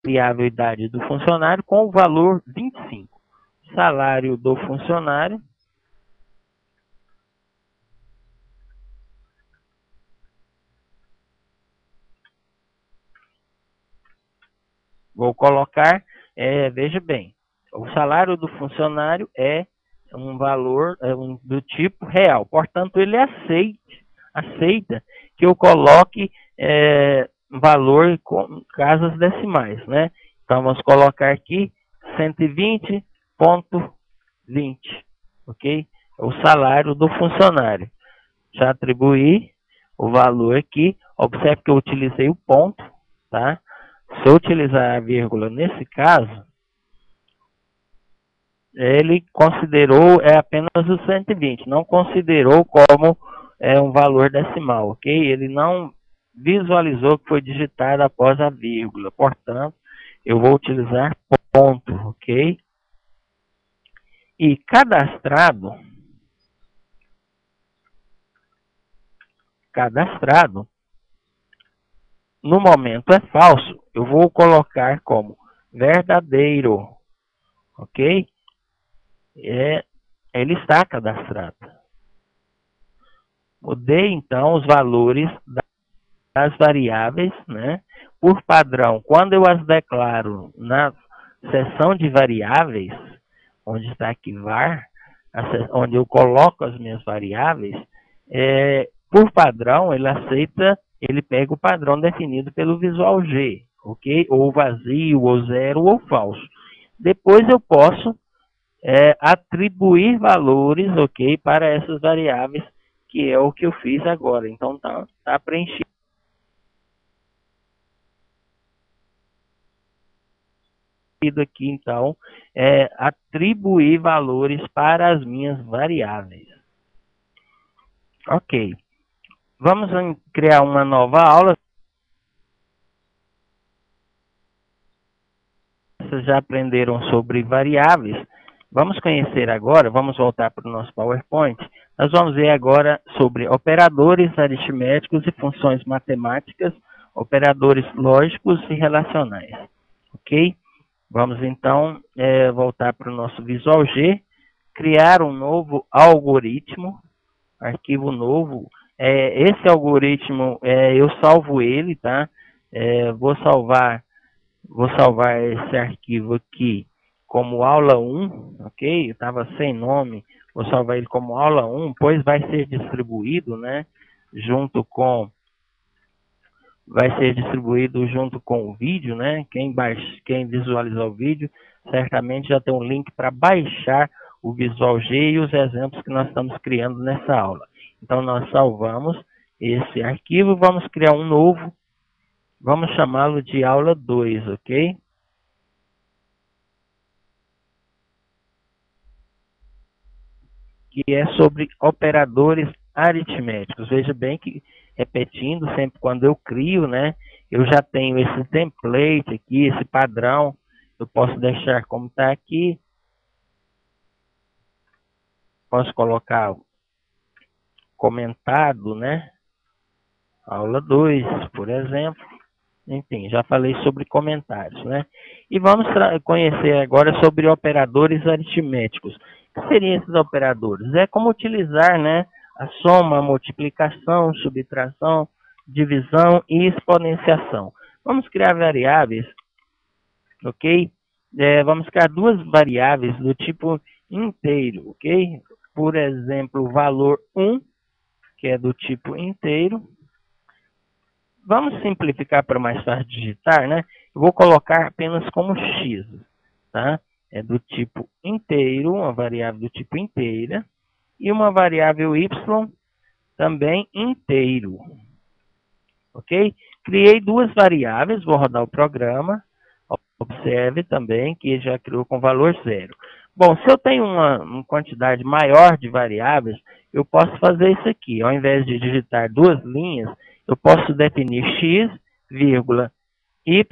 variável idade do funcionário com o valor 25. Salário do funcionário. Vou colocar, veja bem, o salário do funcionário é um valor do tipo real. Portanto, ele aceita que eu coloque valor com casas decimais, né? Então, vamos colocar aqui 120,20, ok? O salário do funcionário. Já atribuí o valor aqui. Observe que eu utilizei o ponto, tá? Se eu utilizar a vírgula nesse caso, ele considerou apenas o 120, não considerou como um valor decimal, ok? Ele não visualizou que foi digitado após a vírgula, portanto, eu vou utilizar ponto, ok? E cadastrado, no momento é falso, eu vou colocar como verdadeiro, ok? Ele está cadastrado. Mudei então os valores das variáveis, né? Por padrão, quando eu as declaro na seção de variáveis, onde está aqui var, onde eu coloco as minhas variáveis, por padrão ele pega o padrão definido pelo Visual G, ok? Ou vazio, ou zero, ou falso. Depois eu posso atribuir valores, ok, para essas variáveis, que é o que eu fiz agora. Então, tá preenchido aqui, então, atribuir valores para as minhas variáveis. Ok. Vamos criar uma nova aula. Vocês já aprenderam sobre variáveis. Vamos conhecer agora, vamos voltar para o nosso PowerPoint. Nós vamos ver agora sobre operadores aritméticos e funções matemáticas, operadores lógicos e relacionais. Ok? Vamos então voltar para o nosso Visual G, criar um novo algoritmo, arquivo novo. Esse algoritmo, eu salvo ele, tá? Vou salvar esse arquivo aqui como aula 1, ok? Estava sem nome, vou salvar ele como aula 1, pois vai ser distribuído, né? Vai ser distribuído junto com o vídeo, né? Quem visualizar o vídeo, certamente já tem um link para baixar o Visual G e os exemplos que nós estamos criando nessa aula. Então, nós salvamos esse arquivo, vamos criar um novo, vamos chamá-lo de aula 2, ok? Que é sobre operadores aritméticos. Veja bem que, repetindo, sempre quando eu crio, né, eu já tenho esse template aqui, esse padrão, eu posso deixar como está aqui, posso colocar comentado, né, aula 2, por exemplo, enfim, já falei sobre comentários, né, e vamos conhecer agora sobre operadores aritméticos. O que seriam esses operadores? É como utilizar, né, a soma, a multiplicação, subtração, divisão e exponenciação. Vamos criar variáveis, ok? Vamos criar duas variáveis do tipo inteiro, ok? Por exemplo, o valor 1, que é do tipo inteiro. Vamos simplificar para mais fácil digitar, né? Eu vou colocar apenas como x, tá? É do tipo inteiro, uma variável do tipo inteira. E uma variável y também inteiro. Ok? Criei duas variáveis, vou rodar o programa. Observe também que já criou com valor 0. Bom, se eu tenho uma quantidade maior de variáveis, eu posso fazer isso aqui. Ao invés de digitar duas linhas, eu posso definir x, vírgula, y,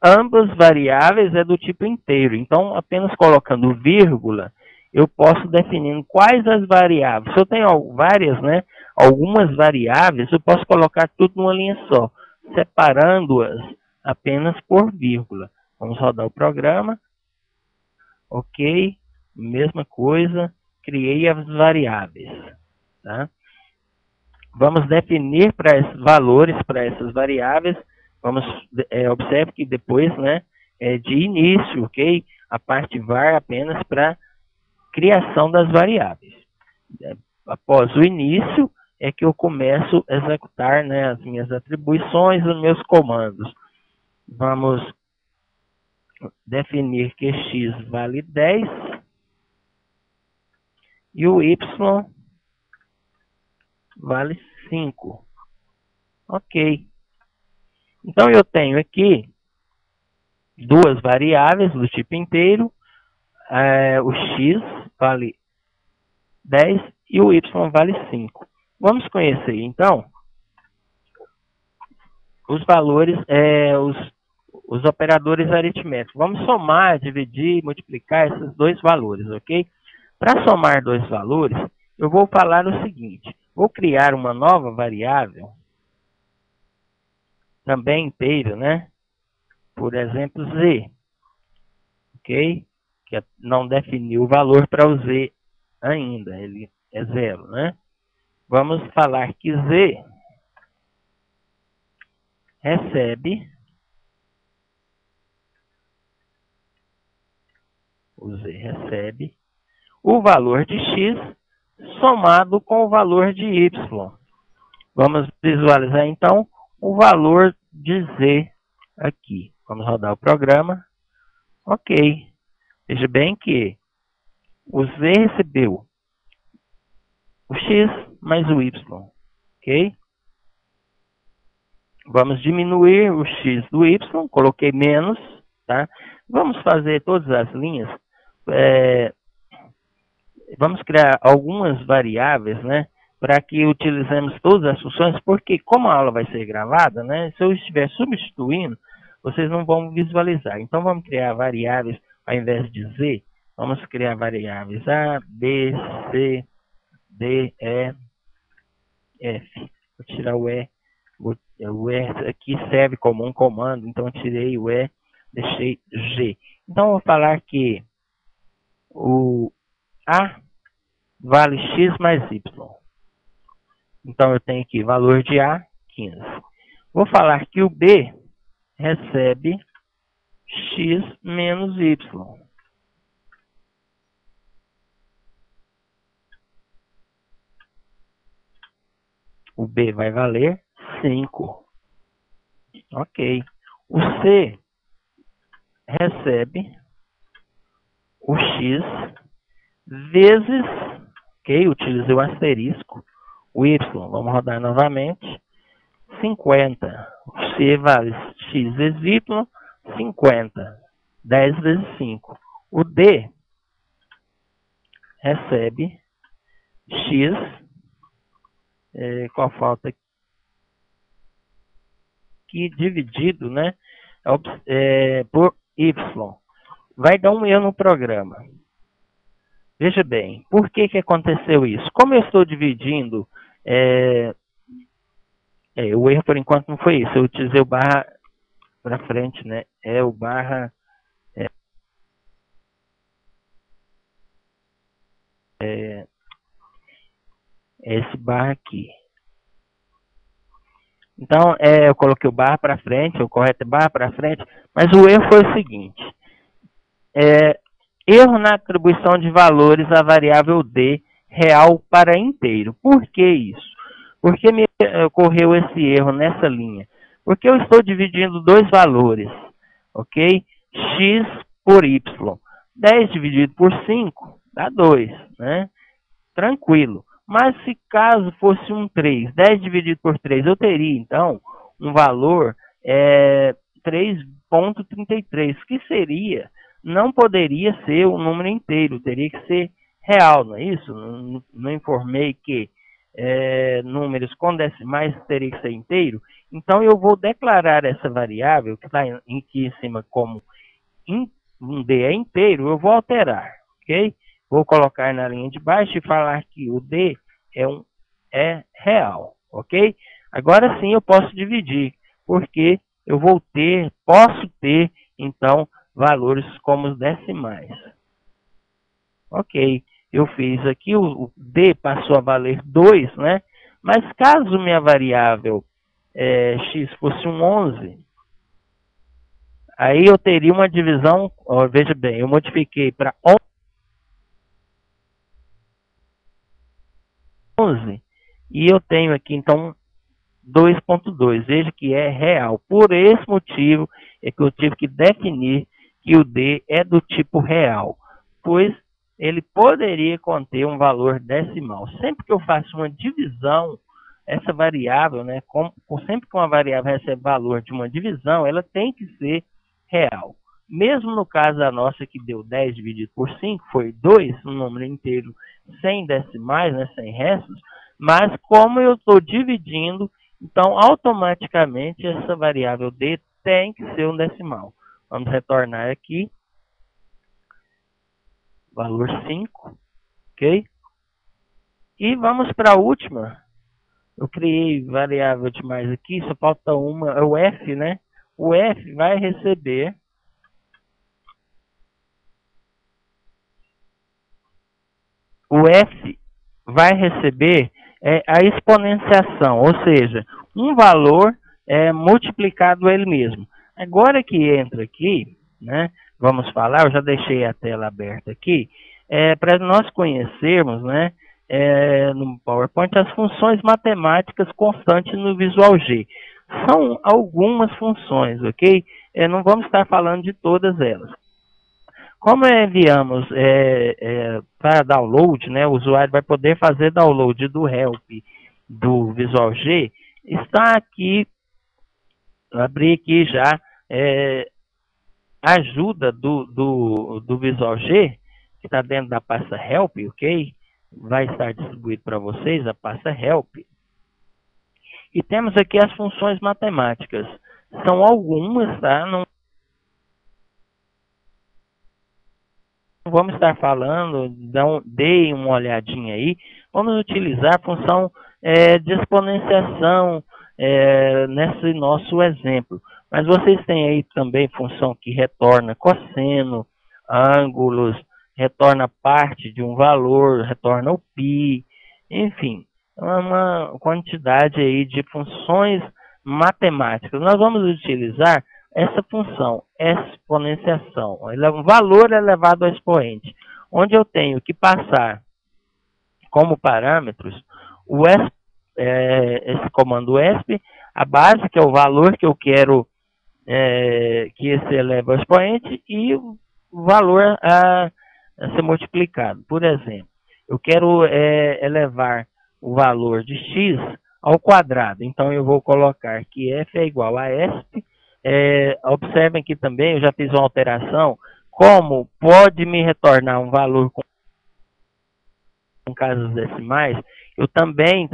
ambas variáveis é do tipo inteiro. Então, apenas colocando vírgula, eu posso definir quais as variáveis. Se eu tenho várias, né, algumas variáveis, eu posso colocar tudo numa linha só, separando-as apenas por vírgula. Vamos rodar o programa. Ok, mesma coisa, criei as variáveis. Tá? Vamos definir valores para essas variáveis. Vamos, observe que depois, né, é de início, ok? A parte var apenas para criação das variáveis. Após o início é que eu começo a executar, né, as minhas atribuições, os meus comandos. Vamos definir que x vale 10 e o y vale 5. Ok. Então eu tenho aqui duas variáveis do tipo inteiro. O x vale 10 e o y vale 5. Vamos conhecer, então, os valores, os operadores aritméticos. Vamos somar, dividir, multiplicar esses dois valores, ok? Para somar dois valores, eu vou falar o seguinte. Vou criar uma nova variável, também inteira, né? Por exemplo, z, ok? Que não definiu o valor para o z ainda, ele é 0, né? Vamos falar que z recebe, o valor de x somado com o valor de y. Vamos visualizar então o valor de z aqui. Vamos rodar o programa. Ok. Veja bem que o z recebeu o x mais o y. Ok? Vamos diminuir o x do y. Coloquei menos. Tá? Vamos fazer todas as linhas. Vamos criar algumas variáveis, né? Para que utilizemos todas as funções, porque como a aula vai ser gravada, né? Se eu estiver substituindo, vocês não vão visualizar. Então vamos criar variáveis, ao invés de z, vamos criar variáveis A, B, C, D, E, F. Vou tirar o E. O E aqui serve como um comando, então eu tirei o E, deixei G. Então eu vou falar que o A vale x mais y. Então eu tenho aqui valor de A, 15. Vou falar que o B recebe x menos y. O B vai valer 5. Ok. O C recebe o x vezes, ok, utilizei o asterisco, o y, vamos rodar novamente, 50. O C vale x vezes y, 50. 10 vezes 5. O D recebe x, qual falta aqui, dividido, né, por y. Vai dar um erro no programa. Veja bem, por que aconteceu isso? Como eu estou dividindo, o erro por enquanto não foi isso. Eu utilizei o barra para frente, né? O barra... esse barra aqui. Então, eu coloquei o barra para frente, o correto é barra para frente, mas o erro foi o seguinte. Erro na atribuição de valores à variável D real para inteiro. Por que isso? Por que me ocorreu esse erro nessa linha? Porque eu estou dividindo dois valores, ok? X por Y. 10 dividido por 5 dá 2, né? Tranquilo. Mas se caso fosse um 3, 10 dividido por 3, eu teria, então, um valor 3,33, que seria, não poderia ser um número inteiro, teria que ser real, não é isso? Não informei que números com decimais teria que ser inteiro. Então, eu vou declarar essa variável, que está aqui em cima como um D é inteiro, eu vou alterar, ok? Vou colocar na linha de baixo e falar que o D é real, ok? Agora sim eu posso dividir, porque eu posso ter, então, valores como decimais. Ok, eu fiz aqui, o D passou a valer 2, né? Mas caso minha variável x fosse um 11, aí eu teria uma divisão, ó, veja bem, eu modifiquei para 11 e eu tenho aqui, então, 2.2. Veja que é real. Por esse motivo é que eu tive que definir que o D é do tipo real, pois ele poderia conter um valor decimal. Sempre que eu faço uma divisão, essa variável, né, sempre que uma variável recebe valor de uma divisão, ela tem que ser real. Mesmo no caso da nossa que deu 10 dividido por 5, foi 2, um número inteiro sem decimais, né, sem restos, mas como eu estou dividindo, então automaticamente essa variável D tem que ser um decimal. Vamos retornar aqui, valor 5, ok? E vamos para a última. Eu criei variável demais aqui, só falta uma, é o F, né? O F vai receber a exponenciação, ou seja, um valor multiplicado ele mesmo. Agora que entra aqui, né, vamos falar, eu já deixei a tela aberta aqui, para nós conhecermos, né, no PowerPoint, as funções matemáticas constantes no Visual G. São algumas funções, ok? Não vamos estar falando de todas elas. Como enviamos para download, né, o usuário vai poder fazer download do help do Visual G, está aqui, abri aqui já ajuda do Visual G, que está dentro da pasta help, ok? Vai estar distribuído para vocês a pasta help. E temos aqui as funções matemáticas. São algumas, tá? Não vamos estar falando, deem uma olhadinha aí. Vamos utilizar a função de exponenciação nesse nosso exemplo. Mas vocês têm aí também função que retorna cosseno, ângulos, retorna parte de um valor, retorna o π, enfim, uma quantidade aí de funções matemáticas. Nós vamos utilizar essa função, exponenciação, um valor elevado ao expoente, onde eu tenho que passar como parâmetros esse comando ESP, a base, que é o valor que eu quero que esse eleva ao expoente, e o valor a ser multiplicado. Por exemplo, eu quero elevar o valor de x ao quadrado, então eu vou colocar que f é igual a ESP. Observem que também eu já fiz uma alteração, como pode me retornar um valor com casas decimais, eu também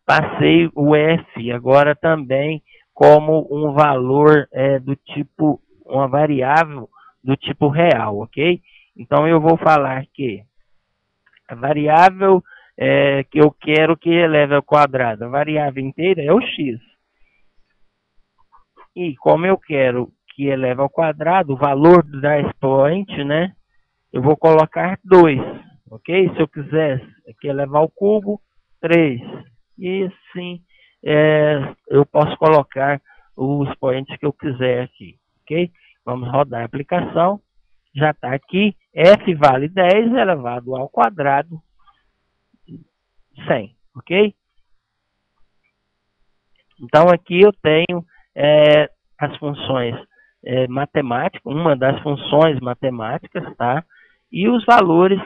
passei o f agora também como um valor do tipo, uma variável do tipo real, ok? Então eu vou falar que a variável que eu quero que eleve ao quadrado, a variável inteira é o x. E como eu quero que eleve ao quadrado, o valor da expoente, né, eu vou colocar 2, ok? Se eu quiser aqui elevar ao cubo, 3. E assim, eu posso colocar o expoente que eu quiser aqui, ok? Vamos rodar a aplicação. Já está aqui, f vale 10 elevado ao quadrado 100, ok? Então aqui eu tenho as funções matemáticas, uma das funções matemáticas, tá? E os valores